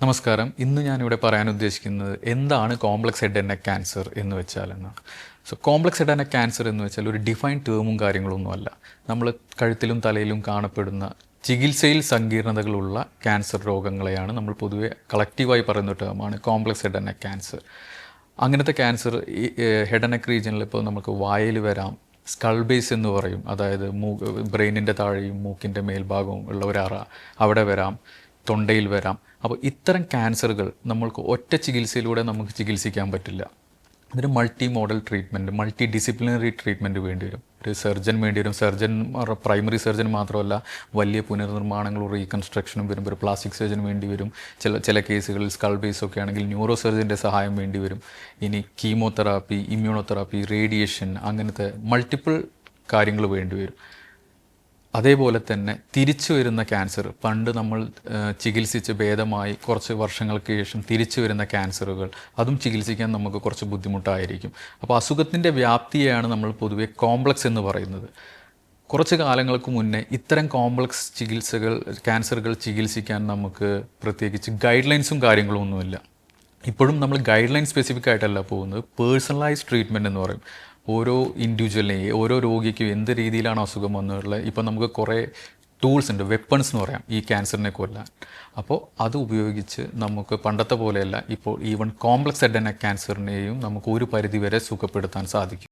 നമസ്കാരം. ഇന്ന് ഞാനിവിടെ പറയാൻ ഉദ്ദേശിക്കുന്നത് എന്താണ് complex head and neck cancer എന്ന് വെച്ചാലെന്നാണ്. Complex head and neck cancer എന്ന് വെച്ചാൽ ഒരു ഡിഫൈൻഡ് ടേമും കാര്യങ്ങളൊന്നുമല്ല. നമ്മൾ കഴുത്തിലും തലയിലും കാണപ്പെടുന്ന ചികിത്സയിൽ സങ്കീർണതകളുള്ള ക്യാൻസർ രോഗങ്ങളെയാണ് നമ്മൾ പൊതുവെ കളക്റ്റീവായി പറയുന്ന ടേമാണ് complex head and neck cancer. അങ്ങനത്തെ ക്യാൻസർ ഈ ഹെഡ് ആൻഡ് നെക്ക് റീജിയനിൽ ഇപ്പോൾ നമുക്ക് വായിൽ വരാം, സ്കൾ ബേസ് എന്ന് പറയും, അതായത് ബ്രെയിനിൻ്റെ താഴെയും മൂക്കിൻ്റെ മേൽഭാഗവും ഉള്ള ഒരു അറ, അവിടെ വരാം, തൊണ്ടയിൽ വരാം. അപ്പോൾ ഇത്തരം ക്യാൻസറുകൾ നമ്മൾക്ക് ഒറ്റ ചികിത്സയിലൂടെ നമുക്ക് ചികിത്സിക്കാൻ പറ്റില്ല. അതിന് multi model treatment, multi disciplinary treatment വേണ്ടി വരും. ഒരു സർജൻ വേണ്ടി വരും. പ്രൈമറി സർജൻ മാത്രമല്ല, വലിയ പുനർനിർമ്മാണങ്ങളും റീകൺസ്ട്രക്ഷനും വരുമ്പോൾ ഒരു പ്ലാസ്റ്റിക് സർജൻ വേണ്ടി വരും. ചില കേസുകളിൽ സ്കൾ ബേസ് ഒക്കെ ആണെങ്കിൽ ന്യൂറോ സർജൻ്റെ സഹായം വേണ്ടി വരും. ഇനി കീമോതെറാപ്പി, ഇമ്മ്യൂണോതെറാപ്പി, റേഡിയേഷൻ, അങ്ങനത്തെ മൾട്ടിപ്പിൾ കാര്യങ്ങൾ വേണ്ടി വരും. അതേപോലെ തന്നെ തിരിച്ചു വരുന്ന ക്യാൻസർ, പണ്ട് നമ്മൾ ചികിത്സിച്ച് ഭേദമായി കുറച്ച് വർഷങ്ങൾക്ക് ശേഷം തിരിച്ചു വരുന്ന ക്യാൻസറുകൾ, അതും ചികിത്സിക്കാൻ നമുക്ക് കുറച്ച് ബുദ്ധിമുട്ടായിരിക്കും. അപ്പോൾ അസുഖത്തിൻ്റെ വ്യാപ്തിയെയാണ് നമ്മൾ പൊതുവെ കോംപ്ലക്സ് എന്ന് പറയുന്നത്. കുറച്ച് കാലങ്ങൾക്ക് മുന്നേ ഇത്തരം കോംപ്ലക്സ് ക്യാൻസറുകൾ ചികിത്സിക്കാൻ നമുക്ക് പ്രത്യേകിച്ച് ഗൈഡ് ലൈൻസും കാര്യങ്ങളും ഒന്നുമില്ല. ഇപ്പോഴും നമ്മൾ ഗൈഡ് ലൈൻ സ്പെസിഫിക് ആയിട്ടല്ല പോകുന്നത്, പേഴ്സണലൈസ്ഡ് ട്രീറ്റ്മെൻറ്റ് എന്ന് പറയും. ഓരോ ഇൻഡിവിജ്വലിനെയും, ഓരോ രോഗിക്കും എന്ത് രീതിയിലാണ് അസുഖം വന്നിട്ടുള്ളത്, ഇപ്പോൾ നമുക്ക് കുറേ ടൂൾസ് ഉണ്ട്, വെപ്പൺസ് എന്ന് പറയാം, ഈ ക്യാൻസറിനെ കൊല്ലാൻ. അപ്പോൾ അത് ഉപയോഗിച്ച് നമുക്ക് പണ്ടത്തെ പോലെയല്ല, ഇപ്പോൾ even complex head and neck ക്യാൻസറിനെയും നമുക്ക് ഒരു പരിധിവരെ സുഖപ്പെടുത്താൻ സാധിക്കും.